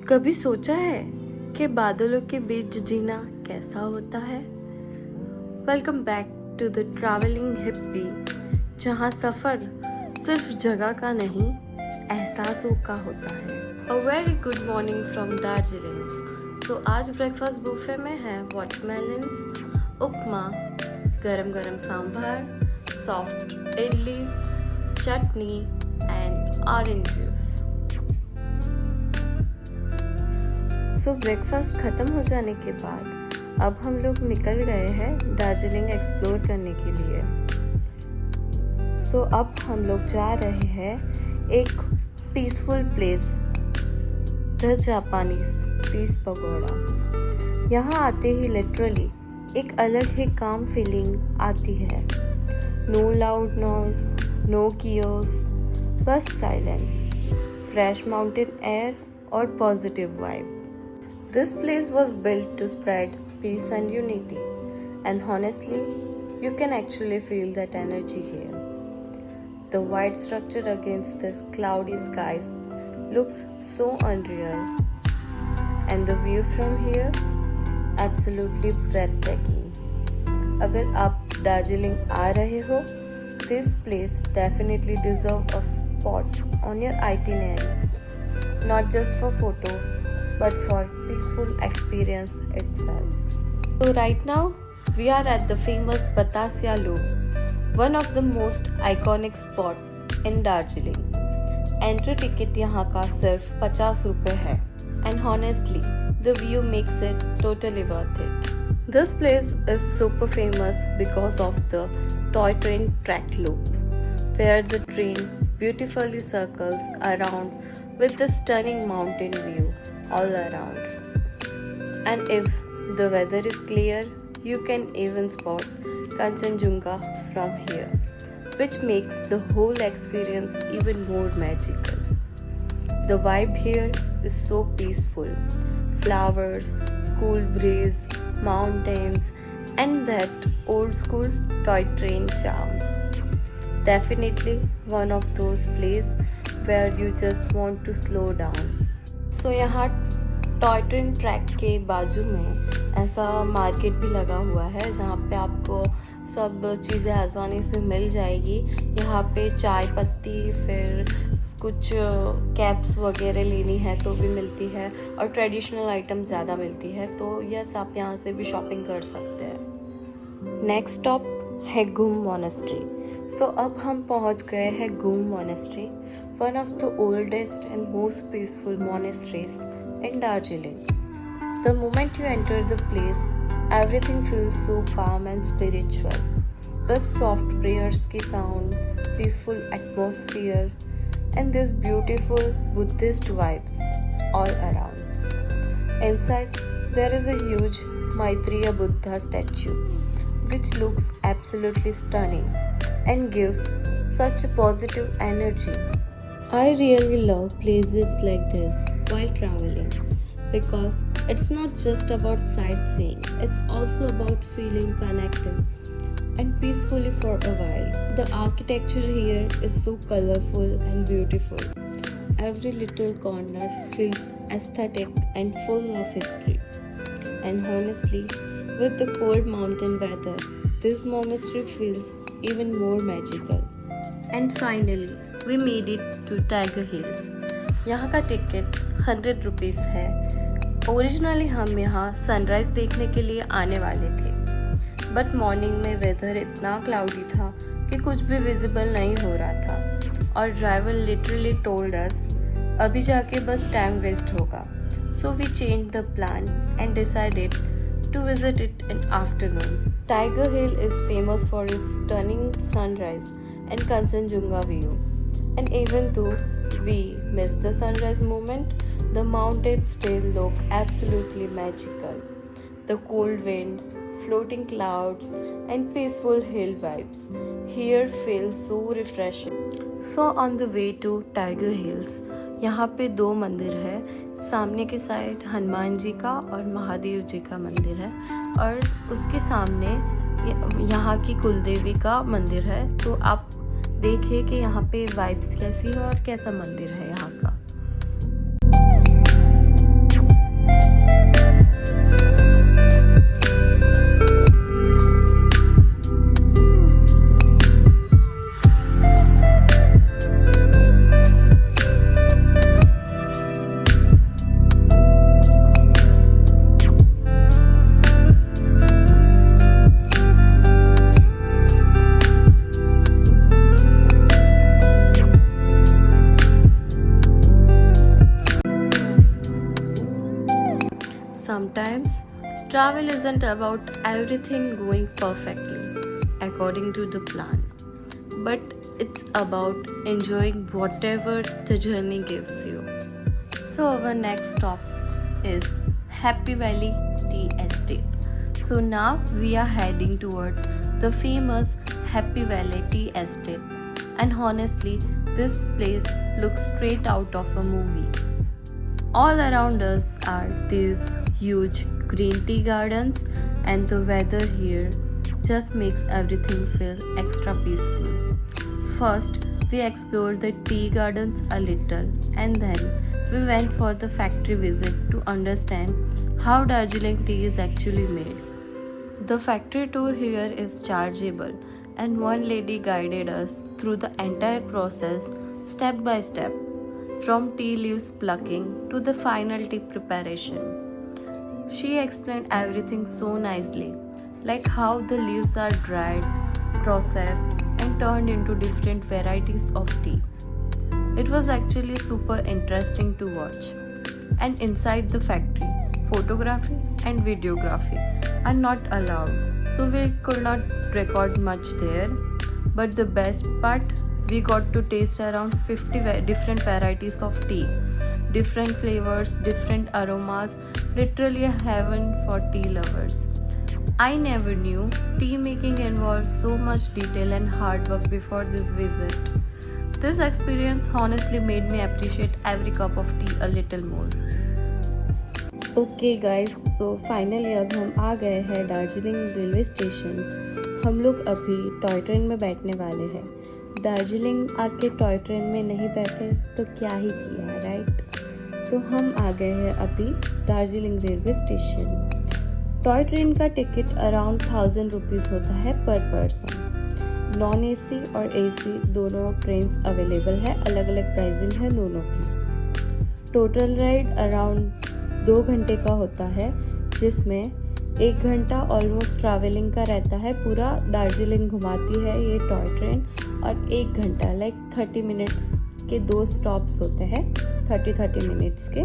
कभी सोचा है कि बादलों के बीच जीना कैसा होता है? Welcome back to the Travelling Hippie, जहाँ सफ़र सिर्फ जगह का नहीं, एहसासों का होता है। A very good morning from Darjeeling. So आज ब्रेकफास्ट बुफे में है वाटरमेलन्स, उपमा, गरम गरम sambar, soft idlis, chutney and orange juice. So breakfast ख़त्म हो जाने के बाद अब हम लोग निकल गए हैं दार्जिलिंग एक्सप्लोर करने के लिए। सो अब हम लोग जा रहे हैं एक peaceful place, the Japanese Peace Pagoda. यहाँ आते ही लिटरली एक अलग ही काम फीलिंग आती है। No loud noise, no chaos, बस साइलेंस, फ्रेश माउंटेन एयर और positive vibe. This place was built to spread peace and unity, and honestly, you can actually feel that energy here. The white structure against this cloudy skies looks so unreal, and the view from here, absolutely breathtaking. अगर आप दार्जिलिंग आ रहे हो, this place definitely deserves a spot on your itinerary, not just for photos, but for peaceful experience itself. So right now we are at the famous Batasya Loop, one of the most iconic spot in Darjeeling. Entry ticket यहाँ का सिर्फ 50 रुपए है, and honestly the view makes it totally worth it. This place is super famous because of the toy train track loop, where the train beautifully circles around with the stunning mountain view all around. And if the weather is clear, you can even spot Kanchenjunga from here, which makes the whole experience even more magical. The vibe here is so peaceful. Flowers, cool breeze, mountains, and that old school toy train charm. Definitely one of those places where you just want to slow down. सो यहाँ toy train track के बाजू में ऐसा market भी लगा हुआ है, जहाँ पे आपको सब चीज़ें आसानी से मिल जाएगी। यहाँ पे चाय पत्ती, फिर कुछ कैप्स वगैरह लेनी है तो भी मिलती है, और ट्रेडिशनल आइटम ज़्यादा मिलती है। तो यस, आप यहाँ से भी शॉपिंग कर सकते हैं। नेक्स्ट स्टॉप है गुम मोनेस्ट्री। सो अब हम पहुँच गए हैं गुम monastery, one of the oldest and most peaceful monasteries in Darjeeling. The moment you enter the place, everything feels so calm and spiritual. The soft prayers ki sound, peaceful atmosphere, and these beautiful Buddhist vibes all around. Inside, there is a huge Maitreya Buddha statue, which looks absolutely stunning and gives such a positive energy. I really love places like this while traveling, because it's not just about sightseeing, it's also about feeling connected and peacefully for a while. The architecture here is so colorful and beautiful. Every little corner feels aesthetic and full of history. And honestly, with the cold mountain weather, this monastery feels even more magical. And finally, we made it to Tiger Hills. यहाँ का ticket 100 rupees है। Originally हम यहाँ sunrise देखने के लिए आने वाले थे, बट मॉर्निंग में वेदर इतना क्लाउडी था कि कुछ भी विजिबल नहीं हो रहा था, और ड्राइवर लिटरली टोल्ड अस अभी जाके बस टाइम वेस्ट होगा। So we change the plan and decided to visit it in afternoon. Tiger Hill is famous for its stunning sunrise and Kanchenjunga view. And even though we missed the sunrise moment, the mountains still look absolutely magical. The cold wind, floating clouds, and peaceful hill vibes here feel so refreshing. So on the way to Tiger Hills, यहाँ पे 2 मंदिर है। सामने की side Hanuman ji का और महादेव जी का मंदिर है, और उसके सामने यहाँ की कुलदेवी का मंदिर है। तो आप देखिए कि यहाँ पे वाइब्स कैसी है और कैसा मंदिर है यहाँ का। sometimes travel isn't about everything going perfectly according to the plan, but it's about enjoying whatever the journey gives you. So, our next stop is Happy Valley Tea Estate. So, now we are heading towards the famous Happy Valley Tea Estate, and honestly, this place looks straight out of a movie. All around us are these huge green tea gardens, and the weather here just makes everything feel extra peaceful. First, we explored the tea gardens a little, and then we went for the factory visit to understand how Darjeeling tea is actually made. The factory tour here is chargeable, and one lady guided us through the entire process step by step, from tea leaves plucking to the final tea preparation. She explained everything so nicely, like how the leaves are dried, processed, and turned into different varieties of tea. It was actually super interesting to watch. And inside the factory, photography and videography are not allowed, so we could not record much there. But the best part, we got to taste around 50 different varieties of tea, different flavors, different aromas, literally a heaven for tea lovers. I never knew tea making involved so much detail and hard work before this visit. This experience honestly made me appreciate every cup of tea a little more. Okay guys, so finally अब हम आ गए हैं Darjeeling railway station. हम लोग अभी toy train में बैठने वाले हैं। दार्जिलिंग आके टॉय ट्रेन में नहीं बैठे तो क्या ही किया, राइट? तो हम आ गए हैं अभी Darjeeling railway station. Toy train का टिकट अराउंड 1000 रुपीज़ होता है पर पर्सन। नॉन एसी और एसी दोनों ट्रेन्स अवेलेबल है, अलग अलग प्राइसिंग है दोनों की। टोटल राइड अराउंड 2 घंटे का होता है, जिसमें 1 घंटा ऑलमोस्ट ट्रैवलिंग का रहता है। पूरा दार्जिलिंग घुमाती है ये टॉय ट्रेन, और 1 घंटा लाइक 30 मिनट्स के 2 स्टॉप्स होते हैं, 30 मिनट्स के,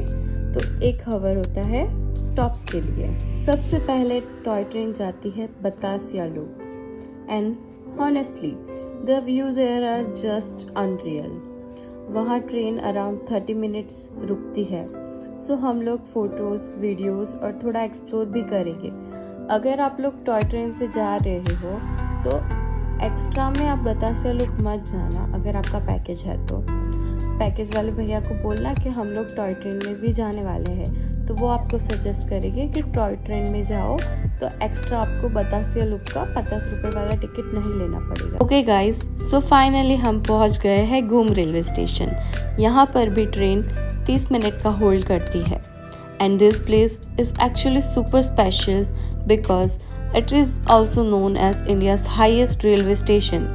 तो 1 आवर होता है स्टॉप्स के लिए। सबसे पहले टॉय ट्रेन जाती है Batasia Loop, and honestly the view there are just unreal. वहाँ ट्रेन अराउंड 30 मिनट्स रुकती है, सो हम लोग फ़ोटोज़, वीडियोज़ और थोड़ा एक्सप्लोर भी करेंगे। अगर आप लोग टॉय ट्रेन से जा रहे हो तो एक्स्ट्रा में आप बतासिया लूप मत जाना। अगर आपका पैकेज है तो पैकेज वाले भैया को बोलना कि हम लोग टॉय ट्रेन में भी जाने वाले हैं, तो वो आपको सजेस्ट करेंगे कि टॉय ट्रेन में जाओ तो एक्स्ट्रा आपको बतासिया लूप का 50 रुपये वाला टिकट नहीं लेना पड़ेगा। ओके गाइस, सो फाइनली हम पहुंच गए हैं घूम रेलवे स्टेशन। यहाँ पर भी ट्रेन 30 मिनट का होल्ड करती है, and this place is actually super special because it is also known as India's highest railway station.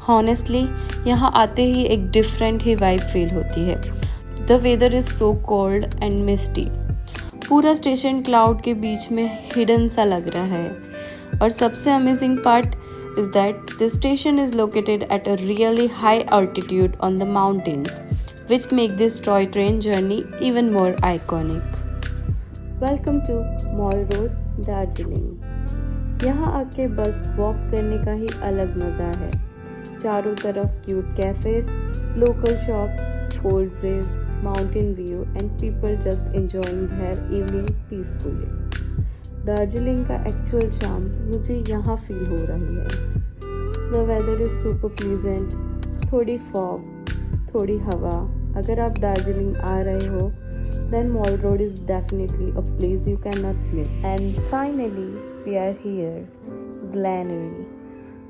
Honestly यहाँ आते ही एक डिफरेंट ही वाइब फील होती है। The weather is so cold and misty. पूरा station cloud के बीच में हिडन सा लग रहा है, और सबसे amazing part is that the station is located at a really high altitude on the mountains, which make this toy train journey even more iconic. Welcome to Mall Road, Darjeeling. यहाँ आके बस walk करने का ही अलग मज़ा है। चारों तरफ cute cafes, local shop, cold breeze, mountain view and people just enjoying their evening peacefully. Darjeeling का एक्चुअल चार्म मुझे यहाँ फील हो रही है। The weather is super pleasant, थोड़ी फॉग, थोड़ी हवा। अगर आप दार्जिलिंग आ रहे हो then Mall Road is definitely a place you cannot miss. And finally, we are here, Glenery.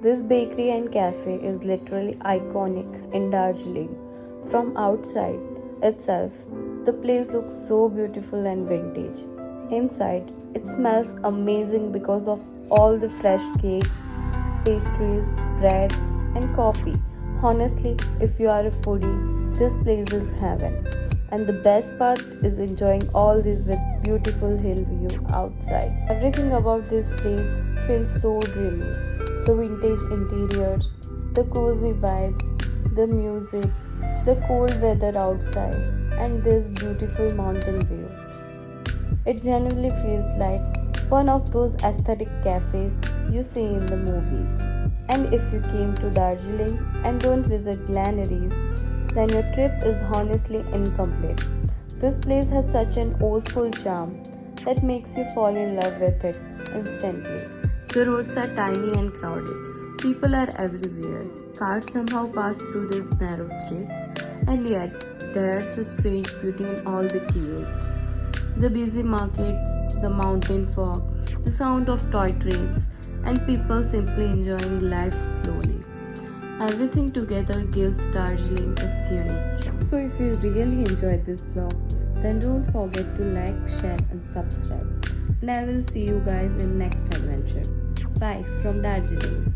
This bakery and cafe is literally iconic in Darjeeling. From outside itself, the place looks so beautiful and vintage. Inside, it smells amazing because of all the fresh cakes, pastries, breads, and coffee. Honestly, if you are a foodie, this place is heaven. And the best part is enjoying all this with beautiful hill view outside. Everything about this place feels so dreamy. The vintage interior, the cozy vibe, the music, the cold weather outside, and this beautiful mountain view. It genuinely feels like one of those aesthetic cafes you see in the movies. And if you came to Darjeeling and don't visit Glenaries, then your trip is honestly incomplete. This place has such an old school charm that makes you fall in love with it instantly. The roads are tiny and crowded. People are everywhere. Cars somehow pass through these narrow streets, and yet there's a strange beauty in all the kiosks. The busy markets, the mountain fog, the sound of toy trains, and people simply enjoying life slowly. Everything together gives Darjeeling its unique charm. So, if you really enjoyed this vlog, then don't forget to like, share, and subscribe. And I will see you guys in next adventure. Bye from Darjeeling.